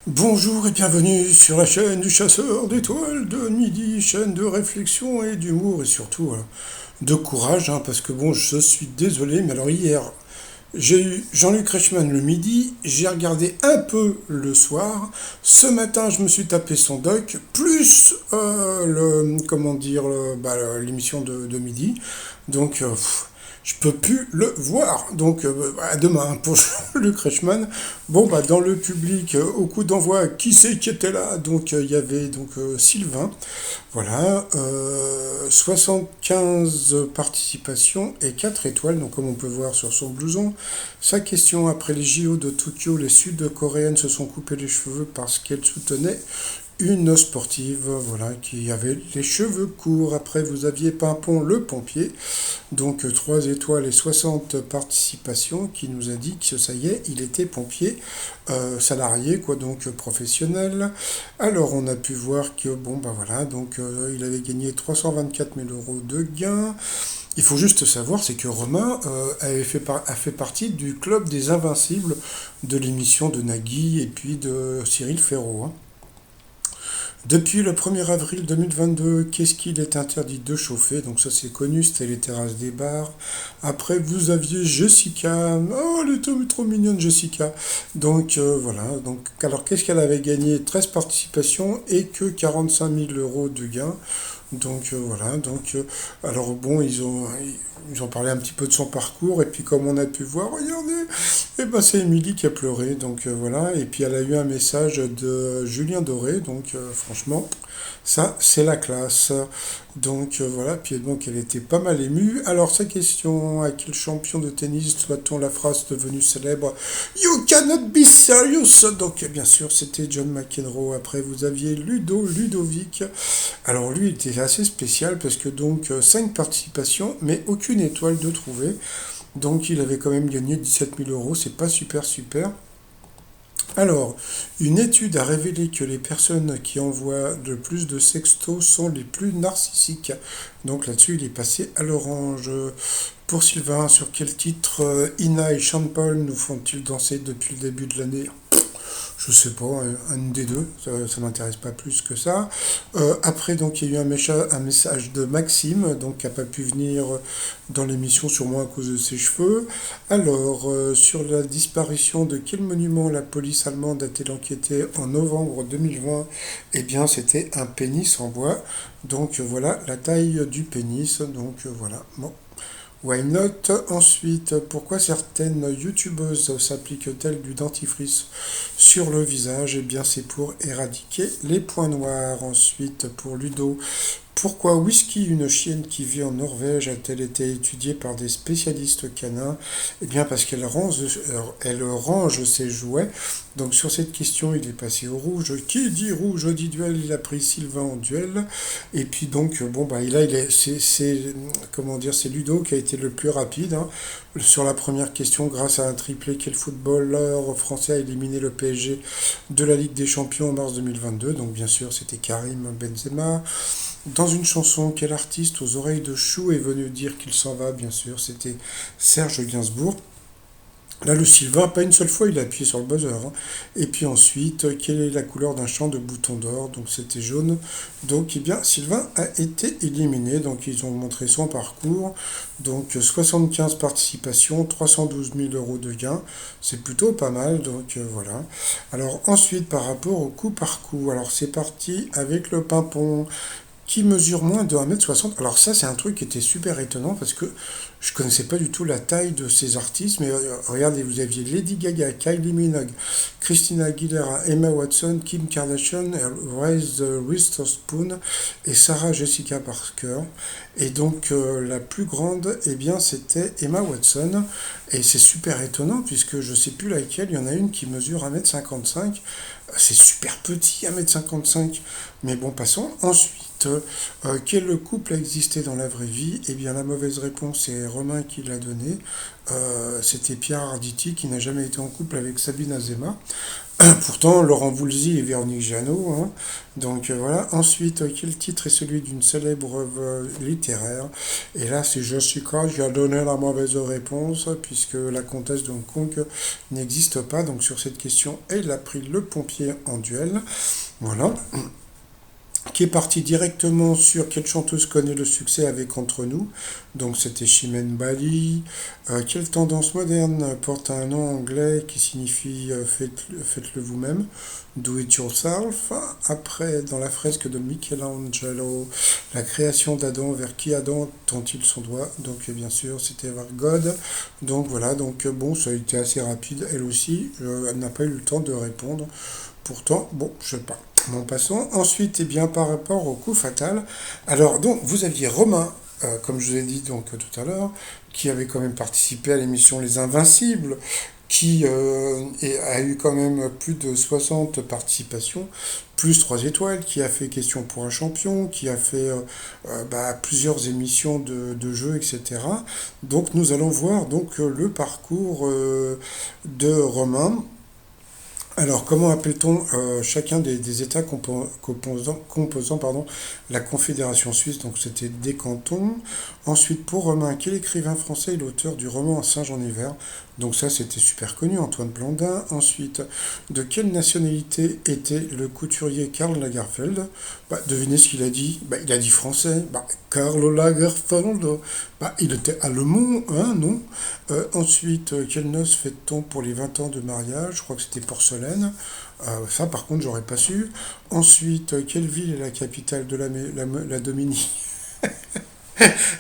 Bonjour et bienvenue sur la chaîne du chasseur d'étoiles de midi, chaîne de réflexion et d'humour et surtout de courage, hein, parce que bon, je suis désolé, mais alors hier, j'ai eu Jean-Luc Reichmann le midi, j'ai regardé un peu le soir, ce matin je me suis tapé son doc, plus comment dire, l'émission de midi, donc je peux plus le voir. Donc à demain pour Luc Reichmann. Bon bah dans le public au coup d'envoi, qui c'est qui était là? Donc il y avait donc Sylvain. Voilà, 75 participations et 4 étoiles, donc comme on peut voir sur son blouson. Sa question: après les JO de Tokyo, les Sud-Coréennes se sont coupées les cheveux parce qu'elles soutenaient une sportive, voilà, qui avait les cheveux courts. Après, vous aviez Pimpon le pompier, donc 3 étoiles et 60 participations, qui nous a dit que ça y est, il était pompier salarié, quoi, donc professionnel. Alors, on a pu voir que, bon, bah voilà, donc il avait gagné 324 000 euros de gains. Il faut juste savoir, c'est que Romain a fait partie du club des Invincibles de l'émission de Nagui et puis de Cyril Ferraud, hein. Depuis le 1er avril 2022, qu'est-ce qu'il est interdit de chauffer? Donc ça c'est connu, c'était les terrasses des bars. Après vous aviez Jessica. Oh, elle était trop mignonne Jessica. Donc voilà. Donc, alors qu'est-ce qu'elle avait gagné? 13 participations et que 45 000 euros de gains. Donc voilà, donc alors bon, ils ont parlé un petit peu de son parcours, et puis comme on a pu voir, regardez, et ben c'est Émilie qui a pleuré, donc voilà, et puis elle a eu un message de Julien Doré, donc franchement, ça c'est la classe. Donc voilà, puis donc elle était pas mal émue. Alors sa question: à quel champion de tennis doit-on la phrase devenue célèbre You cannot be serious? Donc bien sûr c'était John McEnroe. Après vous aviez Ludovic. Alors lui il était assez spécial parce que donc 5 participations mais aucune étoile de trouver. Donc il avait quand même gagné 17 000 euros, c'est pas super super. Alors, une étude a révélé que les personnes qui envoient le plus de sextos sont les plus narcissiques. Donc là-dessus, il est passé à l'orange. Pour Sylvain, sur quel titre Ina et Sean Paul nous font-ils danser depuis le début de l'année? Je sais pas, un des deux, ça m'intéresse pas plus que ça. Après, donc, il y a eu un message de Maxime, donc, qui n'a pas pu venir dans l'émission, sûrement à cause de ses cheveux. Alors, sur la disparition de quel monument la police allemande a-t-elle enquêté en novembre 2020? Eh bien, c'était un pénis en bois. Donc, voilà la taille du pénis. Donc, voilà. Bon. Why not? Ensuite, pourquoi certaines youtubeuses s'appliquent-elles du dentifrice sur le visage? Eh bien, c'est pour éradiquer les points noirs. Ensuite, pour Ludo, pourquoi Whisky, une chienne qui vit en Norvège, a-t-elle été étudiée par des spécialistes canins? Eh bien, parce elle range ses jouets. Donc, sur cette question, il est passé au rouge. Qui dit rouge dit duel? Il a pris Sylvain en duel. Et puis, donc, bon, bah, là, comment dire, c'est Ludo qui a été le plus rapide, hein. Sur la première question, grâce à un triplé, quel footballeur français a éliminé le PSG de la Ligue des Champions en mars 2022? Donc, bien sûr, c'était Karim Benzema. Dans une chanson, quel artiste aux oreilles de chou est venu dire qu'il s'en va? Bien sûr, c'était Serge Gainsbourg. Là, le Sylvain, pas une seule fois, il a appuyé sur le buzzer, hein. Et puis ensuite, quelle est la couleur d'un champ de boutons d'or? Donc c'était jaune. Donc, eh bien, Sylvain a été éliminé. Donc, ils ont montré son parcours. Donc, 75 participations, 312 000 euros de gains. C'est plutôt pas mal. Donc, voilà. Alors, ensuite, par rapport au coup par coup. Alors, c'est parti avec le pimpon qui mesure moins de 1,60 m. Alors ça, c'est un truc qui était super étonnant parce que je connaissais pas du tout la taille de ces artistes, mais regardez, vous aviez Lady Gaga, Kylie Minogue, Christina Aguilera, Emma Watson, Kim Kardashian, Reese Witherspoon et Sarah Jessica Parker. Et donc la plus grande, eh bien, c'était Emma Watson. Et c'est super étonnant puisque je sais plus laquelle, il y en a une qui mesure 1,55 m. C'est super petit, 1,55 m. Mais bon, passons. Ensuite, quel couple a existé dans la vraie vie? Eh bien, la mauvaise réponse, c'est Romain qui l'a donnée. C'était Pierre Arditi qui n'a jamais été en couple avec Sabine Azema. Pourtant, Laurent Voulzy et Véronique Jeannot, hein. Donc voilà. Ensuite, quel titre est celui d'une célèbre œuvre littéraire? Et là, c'est Jessica qui a donné la mauvaise réponse, puisque la comtesse de Hong Kong n'existe pas. Donc sur cette question, elle a pris le pompier en duel. Voilà. Qui est parti directement sur quelle chanteuse connaît le succès avec Entre nous. Donc c'était Chimène Bali. Quelle tendance moderne porte un nom anglais qui signifie faites-le vous-même, do it yourself. Après, dans la fresque de Michelangelo, la création d'Adam, vers qui Adam tend-il son doigt? Donc bien sûr, c'était vers God. Donc voilà, donc bon, ça a été assez rapide. Elle aussi, elle n'a pas eu le temps de répondre. Pourtant, bon, je sais pas. Bon, passons. Ensuite, eh bien, par rapport au coup fatal. Alors, donc, vous aviez Romain, comme je vous ai dit donc tout à l'heure, qui avait quand même participé à l'émission Les Invincibles, qui a eu quand même plus de 60 participations, plus 3 étoiles, qui a fait Question pour un champion, qui a fait plusieurs émissions de jeux, etc. Donc, nous allons voir donc le parcours de Romain. Alors, comment appelle-t-on chacun des États composant la Confédération suisse? Donc, c'était des cantons. Ensuite, pour Romain, quel écrivain français est l'auteur du roman Saint-Jean-Hiver? Donc, ça, c'était super connu, Antoine Blondin. Ensuite, de quelle nationalité était le couturier Karl Lagerfeld? Devinez ce qu'il a dit. Il a dit français. Karl Lagerfeld. Il était allemand, hein, non? Ensuite, quelle noce fête-t-on pour les 20 ans de mariage? Je crois que c'était porcelaine. Ça, par contre, j'aurais pas su. Ensuite, quelle ville est la capitale de la Dominique?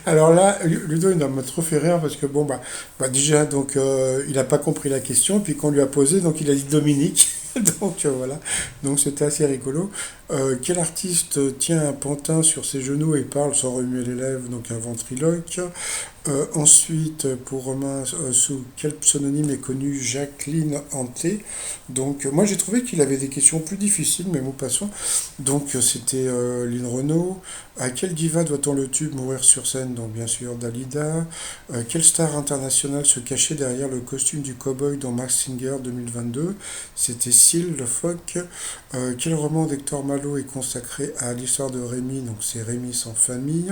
Alors là, Ludo, il m'a trop fait rire parce que bon, déjà, donc, il n'a pas compris la question, puis qu'on lui a posé, donc il a dit Dominique. Donc voilà, donc c'était assez rigolo. Quel artiste tient un pantin sur ses genoux et parle sans remuer les lèvres, donc un ventriloque? Ensuite, pour Romain, sous quel pseudonyme est connu Jacqueline Hanté? Donc, moi j'ai trouvé qu'il avait des questions plus difficiles, mais nous passons. Donc, c'était Lynn Renault. À quelle diva doit-on le tube Mourir sur scène? Donc, bien sûr, Dalida. Quelle star internationale se cachait derrière le costume du cowboy dans Mask Singer 2022? C'était Syl Le Phoque. Quel roman d'Hector Malot est consacré à l'histoire de Rémi? Donc, c'est Rémi sans famille.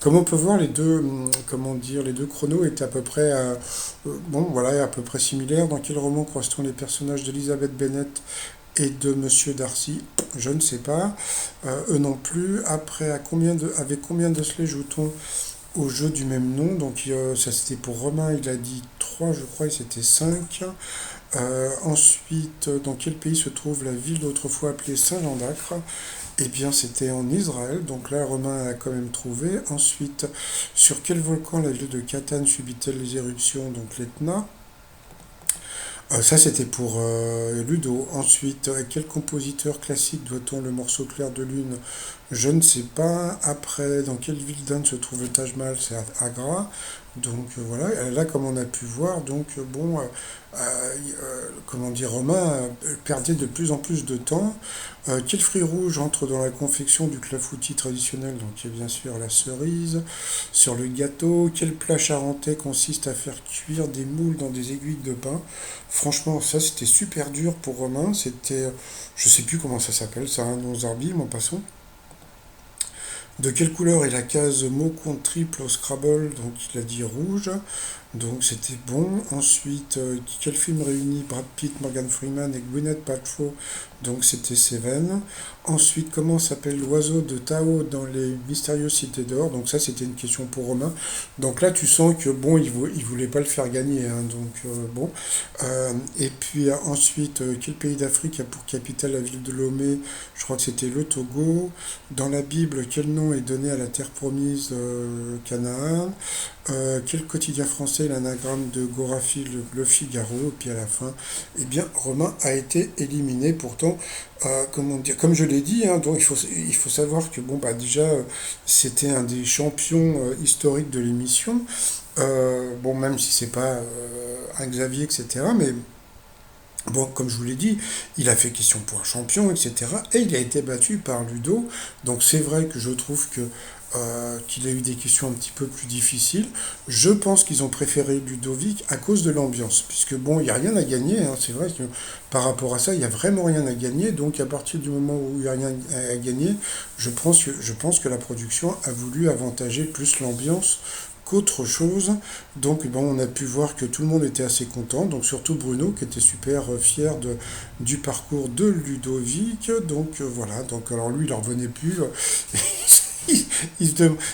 Comme on peut voir, les deux, comment dire, les deux chronos étaient à peu près, voilà, à peu près similaires. Dans quel roman croise-t-on les personnages d'Elizabeth Bennet et de Monsieur Darcy? Je ne sais pas. Eux non plus. Après, avec combien de slay joue-t-on au jeu du même nom? Donc ça c'était pour Romain, il a dit 3 je crois, et c'était 5. Ensuite, dans quel pays se trouve la ville d'autrefois appelée Saint-Jean d'Acre? Eh bien, c'était en Israël, donc là, Romain a quand même trouvé. Ensuite, sur quel volcan la ville de Catane subit-elle les éruptions? Donc l'Etna. Ça, c'était pour Ludo. Ensuite, à quel compositeur classique doit-on le morceau Clair de Lune? Je ne sais pas. Après, dans quelle ville d'Inde se trouve le Taj Mahal? C'est à Agra. Donc voilà, là comme on a pu voir, donc bon, comment dire, Romain perdait de plus en plus de temps. Quel fruit rouge entre dans la confection du clafoutis traditionnel? Donc il y a bien sûr la cerise. Sur le gâteau, quel plat charentais consiste à faire cuire des moules dans des aiguilles de pain? Franchement, ça c'était super dur pour Romain. C'était, je sais plus comment ça s'appelle, ça, un nom zarbi, en passant. De quelle couleur est la case mot compte triple au Scrabble? Donc il a dit rouge. Donc c'était bon. Ensuite, quel film réunit Brad Pitt, Morgan Freeman et Gwyneth Paltrow? Donc c'était Seven. Ensuite, comment s'appelle l'oiseau de Tao dans les mystérieuses cités d'or? Donc ça c'était une question pour Romain. Donc là tu sens que bon, il voulait pas le faire gagner, hein. Donc bon. Et puis ensuite, quel pays d'Afrique a pour capitale la ville de Lomé? Je crois que c'était le Togo. Dans la Bible, quel nom est donné à la terre promise, Canaan? Quel quotidien français est l'anagramme de Gorafi, le Figaro? Et puis à la fin, eh bien, Romain a été éliminé. Pourtant, comment dire, comme je l'ai dit, hein, donc il faut savoir que bon, déjà, c'était un des champions historiques de l'émission. Bon, même si c'est pas un Xavier, etc. Mais Bon, comme je vous l'ai dit, il a fait question pour un champion, etc. Et il a été battu par Ludo. Donc c'est vrai que je trouve que qu'il a eu des questions un petit peu plus difficiles. Je pense qu'ils ont préféré Ludovic à cause de l'ambiance, puisque bon, il n'y a rien à gagner. Hein. C'est vrai que par rapport à ça, il n'y a vraiment rien à gagner. Donc à partir du moment où il n'y a rien à gagner, je pense que la production a voulu avantager plus l'ambiance qu'autre chose. Donc bon, on a pu voir que tout le monde était assez content, donc surtout Bruno qui était super fier du parcours de Ludovic. Donc voilà, donc alors lui il en revenait plus.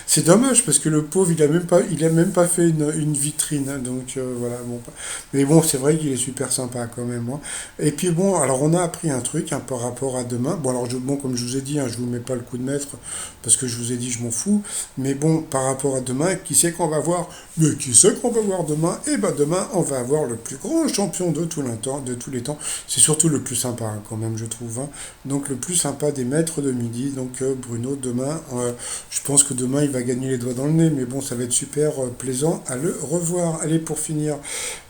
C'est dommage parce que le pauvre il a même pas fait une vitrine, hein. Donc voilà, bon, mais bon, c'est vrai qu'il est super sympa quand même, hein. Et puis bon, alors on a appris un truc, hein, par rapport à demain. Bon, alors bon, comme je vous ai dit, hein, je vous mets pas le coup de maître parce que je vous ai dit je m'en fous. Mais bon, par rapport à demain, qui c'est qu'on va voir? Mais qui c'est qu'on va voir demain? Eh ben demain, on va avoir le plus grand champion de tous les temps. C'est surtout le plus sympa, hein, quand même, je trouve, hein. Donc le plus sympa des maîtres de midi. Donc Bruno demain. Je pense que demain il va gagner les doigts dans le nez, mais bon, ça va être super plaisant à le revoir. Allez, pour finir,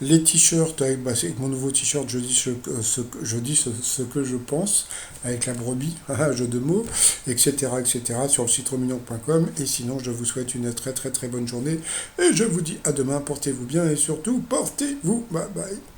les t-shirts avec, bah, c'est mon nouveau t-shirt, je dis ce que je pense, avec la brebis, jeu de mots, etc., sur le site romignon.com. Et sinon, je vous souhaite une très très très bonne journée. Et je vous dis à demain, portez-vous bien et surtout, portez-vous. Bye bye.